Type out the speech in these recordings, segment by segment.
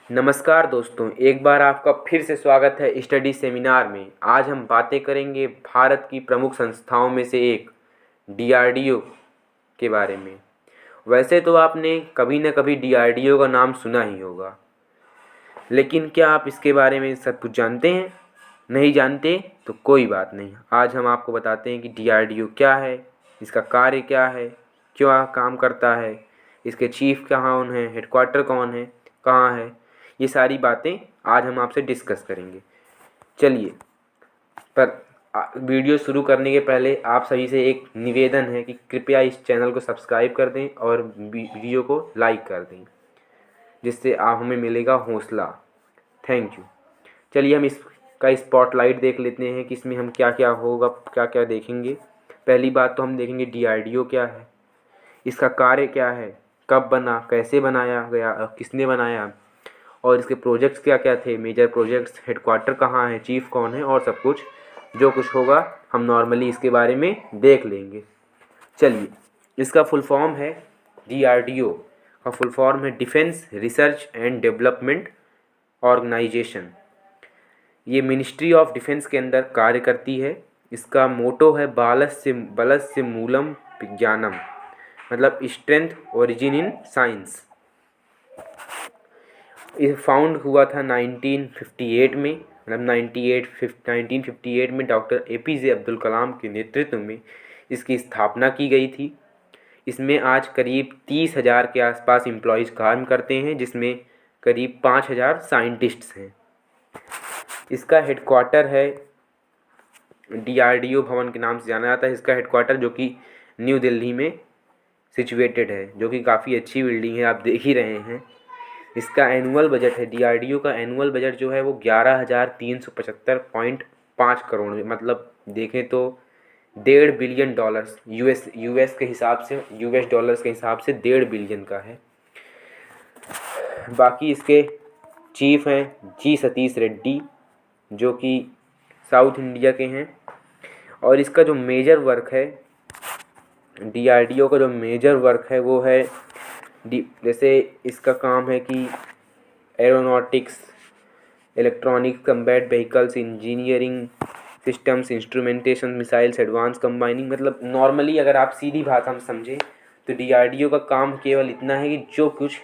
नमस्कार दोस्तों, एक बार आपका फिर से स्वागत है स्टडी सेमिनार में। आज हम बातें करेंगे भारत की प्रमुख संस्थाओं में से एक डीआरडीओ के बारे में। वैसे तो आपने कभी न कभी डीआरडीओ का नाम सुना ही होगा, लेकिन क्या आप इसके बारे में सब कुछ जानते हैं? नहीं जानते तो कोई बात नहीं, आज हम आपको बताते हैं कि डीआरडीओ क्या है, इसका कार्य क्या है, क्यों काम करता है, इसके चीफ कौन हैं, हेडक्वार्टर कौन है, कहाँ है। ये सारी बातें आज हम आपसे डिस्कस करेंगे। चलिए, पर वीडियो शुरू करने के पहले आप सभी से एक निवेदन है कि कृपया इस चैनल को सब्सक्राइब कर दें और वीडियो को लाइक कर दें, जिससे आप हमें मिलेगा हौसला। Thank you. चलिए हम इसका स्पॉटलाइट देख लेते हैं कि इसमें हम क्या क्या होगा, क्या क्या देखेंगे। पहली बात तो हम देखेंगे डीआरडीओ क्या है, इसका कार्य क्या है, कब बना, कैसे बनाया गया, किसने बनाया, और इसके प्रोजेक्ट्स क्या क्या थे, मेजर प्रोजेक्ट्स, हेडक्वार्टर कहाँ है, चीफ कौन है, और सब कुछ जो कुछ होगा हम नॉर्मली इसके बारे में देख लेंगे। चलिए, इसका फुल फॉर्म है डीआरडीओ का फुल फॉर्म है defence research and development organisation. ये मिनिस्ट्री ऑफ डिफेंस के अंदर कार्य करती है। इसका मोटो है बलस्य मूलम विज्ञानम, मतलब स्ट्रेंथ ओरिजिन इन साइंस। ये फाउंड हुआ था 1958 में, मतलब 1958 में डॉक्टर APJ अब्दुल कलाम के नेतृत्व में इसकी स्थापना की गई थी। इसमें आज करीब 30,000 के आसपास एम्प्लॉयज़ काम करते हैं, जिसमें करीब 5,000 साइंटिस्ट्स हैं। इसका हेडक्वार्टर है डीआरडीओ भवन के नाम से जाना जाता है। इसका हेडक्वार्टर जो कि न्यू दिल्ली में सिचुएटेड है, जो कि काफ़ी अच्छी बिल्डिंग है, आप देख ही रहे हैं। इसका एनुअल बजट है, डीआरडीओ का एनुअल बजट जो है वो 11,375.5 करोड़ में, मतलब देखें तो $1.5 बिलियन यूएस के हिसाब से, यूएस डॉलर्स के हिसाब से 1.5 बिलियन का है। बाकी इसके चीफ हैं जी सतीश रेड्डी, जो कि साउथ इंडिया के हैं। और इसका जो मेजर वर्क है, डीआरडीओ का जो मेजर वर्क है वो है जैसे इसका काम है कि aeronautics, electronics, combat vehicles, engineering systems, instrumentation, missiles, advance combining. मतलब नॉर्मली अगर आप सीधी भाषा में समझें तो डीआरडीओ का काम केवल इतना है कि जो कुछ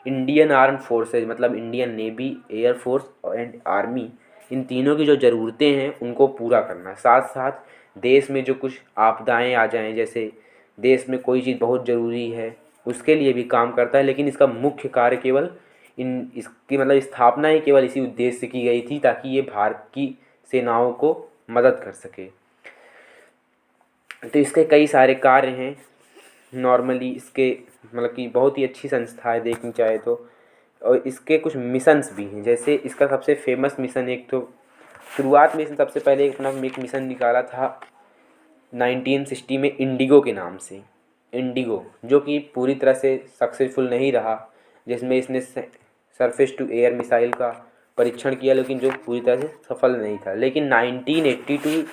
इंडियन आर्म फोर्सेज, मतलब Indian navy, air force and army, इन तीनों की जो ज़रूरतें हैं उनको पूरा करना। साथ साथ देश में जो कुछ आपदाएं आ जाएं, जैसे देश में कोई चीज़ बहुत ज़रूरी है, उसके लिए भी काम करता है। लेकिन इसका मुख्य कार्य केवल इसकी मतलब स्थापना ही केवल इसी उद्देश्य से की गई थी ताकि ये भारत की सेनाओं को मदद कर सके। तो इसके कई सारे कार्य हैं। नॉर्मली इसके मतलब कि बहुत ही अच्छी संस्था है देखनी चाहे तो। और इसके कुछ मिशंस भी हैं, जैसे इसका सबसे फेमस मिशन, एक तो शुरुआत में इसने सबसे पहले अपना एक मिशन निकाला था 1960 में इंडिगो के नाम से। इंडिगो जो कि पूरी तरह से सक्सेसफुल नहीं रहा, जिसमें इसने सरफेस टू एयर मिसाइल का परीक्षण किया, लेकिन जो पूरी तरह से सफल नहीं था। लेकिन 1982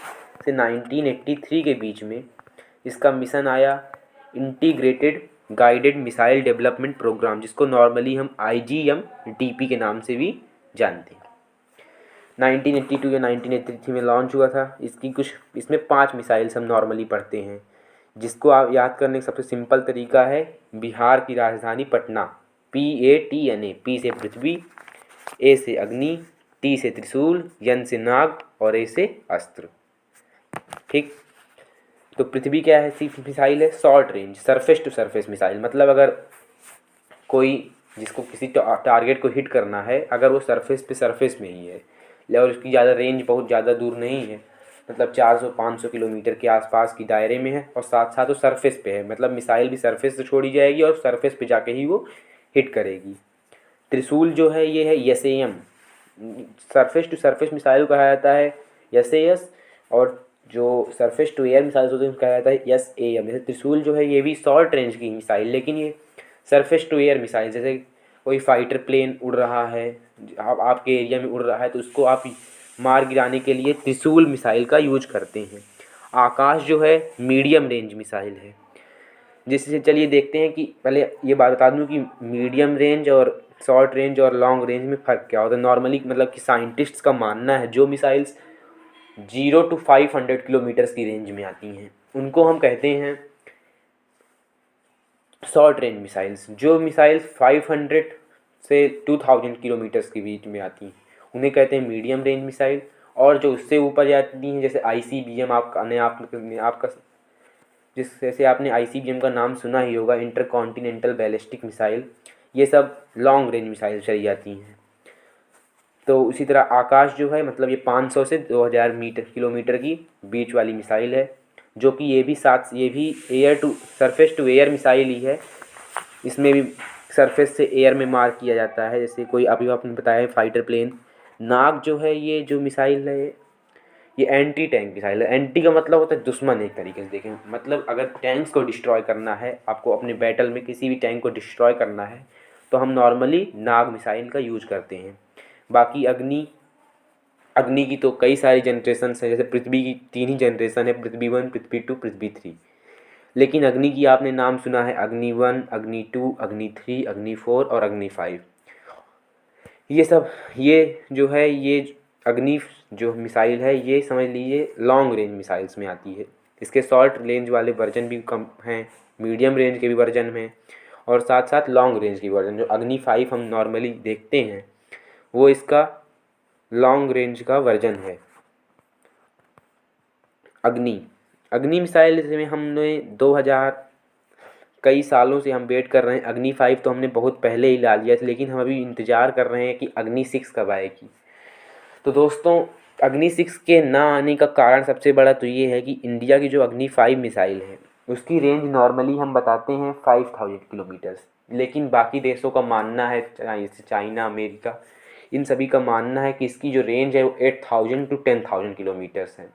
से 1983 के बीच में इसका मिशन आया integrated guided missile development programme, जिसको नॉर्मली हम IGMDP के नाम से भी जानते हैं। 1982 या 1983 में लॉन्च हुआ था। इसमें 5 मिसाइल्स हम नॉर्मली पढ़ते हैं, जिसको आप याद करने का सबसे सिंपल तरीका है बिहार की राजधानी पटना, PATNA। P से पृथ्वी, A से अग्नि, T से त्रिशूल, N से नाग और A से अस्त्र। ठीक, तो पृथ्वी क्या है, सी मिसाइल है, short range surface to surface missile. मतलब अगर कोई जिसको किसी टारगेट को हिट करना है, अगर वो सरफेस में ही है और उसकी ज़्यादा रेंज बहुत ज़्यादा दूर नहीं है, मतलब 400-500 किलोमीटर के आसपास की दायरे में है, और साथ साथ वो सरफेस पे है, मतलब मिसाइल भी सरफेस से छोड़ी जाएगी और सरफेस पे जाके ही वो हिट करेगी। त्रिशूल जो है ये है SAM, surface to surface missile कहा जाता है SAS, और जो सरफेस टू एयर मिसाइल होते हैं कहा जाता है SAM। जैसे त्रिशूल जो है ये भी शॉर्ट रेंज की मिसाइल, लेकिन ये सरफेस टू एयर मिसाइल, जैसे कोई फाइटर प्लेन उड़ रहा है, आपके एरिया में उड़ रहा है, तो उसको आप मार गिराने के लिए त्रिशूल मिसाइल का यूज करते हैं। आकाश जो है मीडियम रेंज मिसाइल है, जिससे चलिए देखते हैं कि पहले ये बात बता दूं कि मीडियम रेंज और शॉर्ट रेंज और लॉन्ग रेंज में फ़र्क क्या होता है नॉर्मली, मतलब कि साइंटिस्ट्स का मानना है जो मिसाइल्स 0 to 500 किलोमीटर्स की रेंज में आती हैं उनको हम कहते हैं शॉर्ट रेंज मिसाइल्स। जो मिसाइल्स 500 से 2000 किलोमीटर्स के बीच में आती हैं उन्हें कहते हैं मीडियम रेंज मिसाइल। और जो उससे ऊपर जाती हैं जैसे ICBM, आपका जैसे आपने ICBM का नाम सुना ही होगा, इंटरकॉन्टिनेंटल बैलिस्टिक मिसाइल, ये सब लॉन्ग रेंज मिसाइल चली जाती हैं। तो उसी तरह आकाश जो है मतलब ये 500 से 2000 किलोमीटर की बीच वाली मिसाइल है, जो कि ये भी air to surface to air missile ही है। इसमें भी सरफेस से एयर में मार किया जाता है, जैसे कोई अभी आपने बताया है फाइटर प्लेन। नाग जो है ये जो मिसाइल है ये एंटी टैंक मिसाइल है। एंटी का मतलब होता है दुश्मन, एक तरीके से देखें मतलब अगर टैंक्स को डिस्ट्रॉय करना है, आपको अपने बैटल में किसी भी टैंक को डिस्ट्रॉय करना है तो हम नॉर्मली नाग मिसाइल का यूज करते हैं। बाकी अग्नि की तो कई सारी जनरेशन हैं, जैसे पृथ्वी की 3 ही जनरेशन है, पृथ्वी 1, पृथ्वी 2, पृथ्वी 3। लेकिन अग्नि की आपने नाम सुना है अग्नि 1, अग्नि 2, अग्नि 3, अग्नि 4 और अग्नि 5। ये जो है ये अग्नि जो मिसाइल है ये समझ लीजिए लॉन्ग रेंज मिसाइल्स में आती है। इसके शॉर्ट रेंज वाले वर्जन भी कम हैं, मीडियम रेंज के भी वर्जन हैं और साथ साथ लॉन्ग रेंज की वर्जन। जो अग्नि 5 हम नॉर्मली देखते हैं वो इसका लॉन्ग रेंज का वर्जन है। अग्नि मिसाइल में हमने 2000 कई सालों से हम वेट कर रहे हैं। अग्नि 5 तो हमने बहुत पहले ही ला लिया था, लेकिन हम अभी इंतज़ार कर रहे हैं कि अग्नि 6 कब आएगी। तो दोस्तों अग्नि 6 के ना आने का कारण सबसे बड़ा तो ये है कि इंडिया की जो अग्नि 5 मिसाइल है उसकी रेंज नॉर्मली हम बताते हैं 5000 किलोमीटर्स, लेकिन बाकी देशों का मानना है, जैसे चाइना, अमेरिका, इन सभी का मानना है कि इसकी जो रेंज है वो 8000 to 10000 किलोमीटर्स है।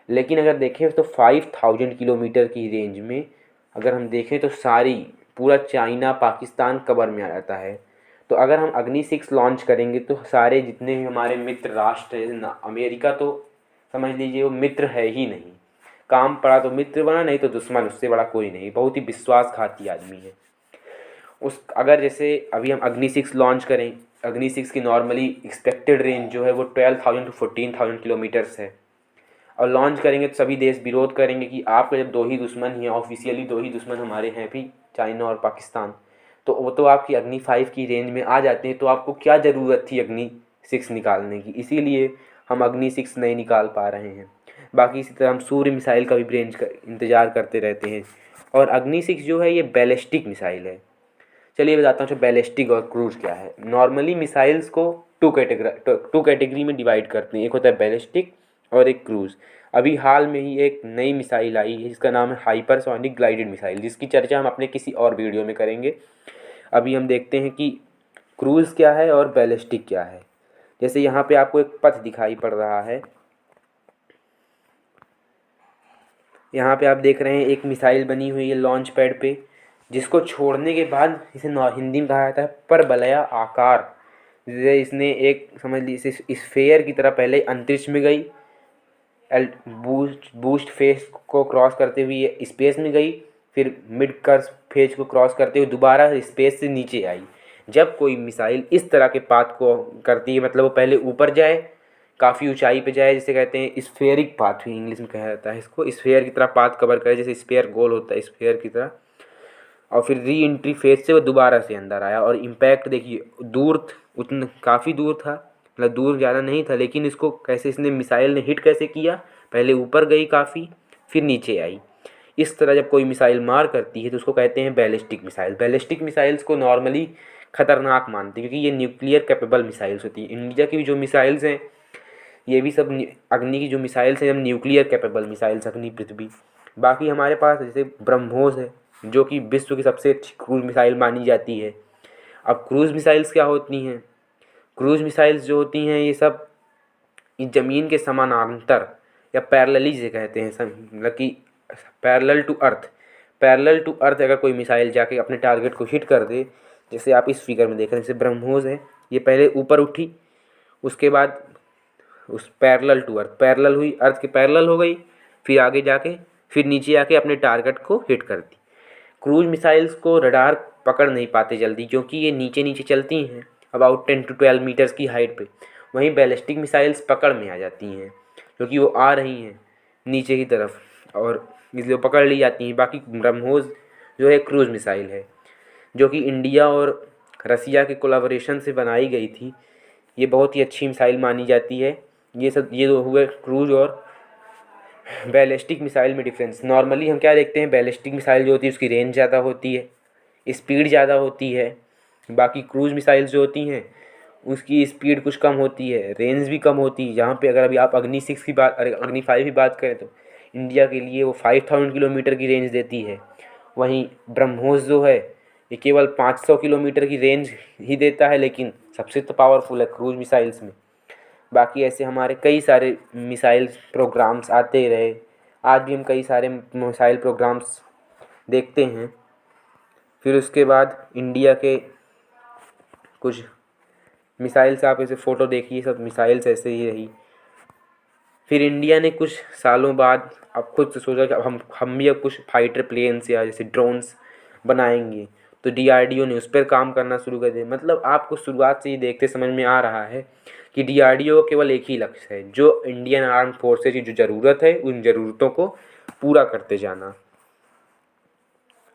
लेकिन अगर देखें तो 5000 किलोमीटर की रेंज में अगर हम देखें तो पूरा चाइना, पाकिस्तान कवर में आ जाता है। तो अगर हम अग्नि 6 लॉन्च करेंगे तो सारे जितने भी हमारे मित्र राष्ट्र हैं ना, अमेरिका तो समझ लीजिए वो मित्र है ही नहीं, काम पड़ा तो मित्र बना, नहीं तो दुश्मन, उससे बड़ा कोई नहीं, बहुत ही विश्वासघाती आदमी है। अगर जैसे अभी हम अग्नि 6 लॉन्च करें, अग्नि 6 की नॉर्मली एक्सपेक्टेड रेंज जो है वो 12000 to 14000 किलोमीटर्स है और लॉन्च करेंगे तो सभी देश विरोध करेंगे कि आपके जब 2 ही दुश्मन ही हैं, ऑफिशियली 2 ही दुश्मन हमारे हैं भी, चाइना और पाकिस्तान, तो वो तो आपकी अग्नि 5 की रेंज में आ जाते हैं, तो आपको क्या ज़रूरत थी अग्नि 6 निकालने की। इसीलिए हम अग्नि 6 नहीं निकाल पा रहे हैं। बाकी इसी तरह हम सूर्य मिसाइल का भी रेंज का इंतज़ार करते रहते हैं। और अग्नि 6 जो है ये बैलिस्टिक मिसाइल है। चलिए बताता हूँ बैलिस्टिक और क्रूज़ क्या है। नॉर्मली मिसाइल्स को टू कैटेगरी में डिवाइड करते हैं, एक होता है बैलिस्टिक और एक क्रूज़। अभी हाल में ही एक नई मिसाइल आई है जिसका नाम है हाइपरसोनिक ग्लाइडेड मिसाइल, जिसकी चर्चा हम अपने किसी और वीडियो में करेंगे। अभी हम देखते हैं कि क्रूज़ क्या है और बैलिस्टिक क्या है। जैसे यहाँ पे आपको एक पथ दिखाई पड़ रहा है, यहाँ पे आप देख रहे हैं एक मिसाइल बनी हुई है लॉन्च पैड पे, जिसको छोड़ने के बाद इसे हिंदी में कहा जाता है परवलया आकार। जैसे इसने एक समझ लीजिए स्फेयर की तरह पहले अंतरिक्ष में गई, बूस्ट फेज को क्रॉस करते हुए ये स्पेस में गई, फिर मिड कर्व फेज को क्रॉस करते हुए दोबारा स्पेस से नीचे आई। जब कोई मिसाइल इस तरह के पाथ को करती है, मतलब वो पहले ऊपर जाए, काफ़ी ऊंचाई पे जाए, जिसे कहते हैं स्फेरिक पाथ, इंग्लिश में कहा जाता है इसको, स्फेयर की तरह पाथ कवर करे, जैसे स्फेयर गोल होता है स्फेयर की तरह, और फिर री एंट्री फेज से वो दोबारा से अंदर आया। और इम्पैक्ट देखिए दूर, उतना काफ़ी दूर था, मतलब दूर ज़्यादा नहीं था, लेकिन इसको कैसे इसने मिसाइल ने हिट कैसे किया, पहले ऊपर गई काफ़ी, फिर नीचे आई। इस तरह जब कोई मिसाइल मार करती है तो उसको कहते हैं बैलिस्टिक मिसाइल। बैलिस्टिक मिसाइल्स को नॉर्मली खतरनाक मानते हैं क्योंकि ये न्यूक्लियर कैपेबल मिसाइल्स होती हैं। इंडिया की भी जो मिसाइल्स हैं ये भी सब अग्नि की जो मिसाइल्स हैं, न्यूक्लियर कैपेबल मिसाइल्स, अग्नि पृथ्वी। बाकी हमारे पास जैसे ब्रह्मोस है जो कि विश्व की सबसे अच्छी क्रूज मिसाइल मानी जाती है। अब क्रूज़ मिसाइल्स क्या होती हैं? क्रूज़ मिसाइल्स जो होती हैं ये सब ज़मीन के समानांतर या पैरेलली जिसे कहते हैं, सब मतलब कि पैरेलल टू अर्थ अगर कोई मिसाइल जाके अपने टारगेट को हिट कर दे, जैसे आप इस फिगर में देख रहे हैं, जैसे ब्रह्मोस है, ये पहले ऊपर उठी, उसके बाद उस पैरेलल टू अर्थ पैरेलल हुई, अर्थ के पैरेलल हो गई, फिर आगे जाके फिर नीचे आके अपने टारगेट को हिट कर दी। क्रूज मिसाइल्स को रडार पकड़ नहीं पाते जल्दी, क्योंकि ये नीचे नीचे चलती हैं अबाउट 10 to 12 मीटर्स की हाइट पे। वहीं बैलिस्टिक मिसाइल्स पकड़ में आ जाती हैं, क्योंकि वो आ रही हैं नीचे की तरफ, और इसलिए वो पकड़ ली जाती हैं। बाकी ब्रह्मोस जो है क्रूज मिसाइल है, जो कि इंडिया और रसिया के कोलाबोरेशन से बनाई गई थी। ये बहुत ही अच्छी मिसाइल मानी जाती है। ये दो हुए क्रूज और बैलिस्टिक मिसाइल में डिफरेंस। नॉर्मली हम क्या देखते हैं, बैलिस्टिक मिसाइल जो होती है उसकी रेंज ज़्यादा होती है, स्पीड ज़्यादा होती है। बाकी क्रूज मिसाइल्स जो होती हैं उसकी स्पीड कुछ कम होती है, रेंज भी कम होती है। जहाँ पे अगर अभी आप अग्नि 6 की बात, अरे अग्नि 5 की बात करें तो इंडिया के लिए वो 5000 किलोमीटर की रेंज देती है। वहीं ब्रह्मोस जो है ये केवल 500 किलोमीटर की रेंज ही देता है, लेकिन सबसे तो पावरफुल है क्रूज मिसाइल्स में। बाकी ऐसे हमारे कई सारे मिसाइल प्रोग्राम्स आते रहे, आज भी हम कई सारे मिसाइल प्रोग्राम्स देखते हैं। फिर उसके बाद इंडिया के कुछ मिसाइल्स, आप ऐसे फ़ोटो देखिए, सब मिसाइल्स ऐसे ही रही। फिर इंडिया ने कुछ सालों बाद अब खुद से सोचा कि अब हम भी अब कुछ फाइटर प्लेन्स या जैसे ड्रोन्स बनाएंगे, तो डीआरडीओ ने उस पर काम करना शुरू कर दिया। मतलब आपको शुरुआत से ही देखते समझ में आ रहा है कि डीआरडीओ का केवल एक ही लक्ष्य है, जो इंडियन आर्म फोर्सेज की जो ज़रूरत है उन ज़रूरतों को पूरा करते जाना।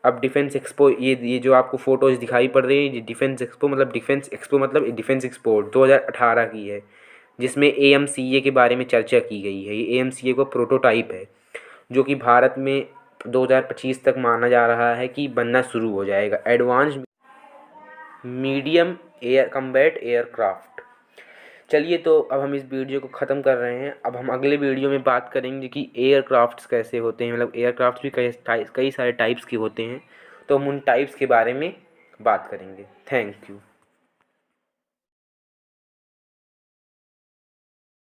अब डिफेंस एक्सपो, ये जो आपको फ़ोटोज़ दिखाई पड़ रही है, ये डिफेंस एक्सपो मतलब डिफेंस एक्सपो 2018 की है, जिसमें AMCA के बारे में चर्चा की गई है। ये AMCA का प्रोटोटाइप है, जो कि भारत में 2025 तक माना जा रहा है कि बनना शुरू हो जाएगा। Advance medium air combat aircraft. चलिए, तो अब हम इस वीडियो को ख़त्म कर रहे हैं। अब हम अगले वीडियो में बात करेंगे कि एयरक्राफ्ट्स कैसे होते हैं, मतलब एयरक्राफ्ट्स भी कई सारे टाइप्स के होते हैं, तो हम उन टाइप्स के बारे में बात करेंगे। Thank you.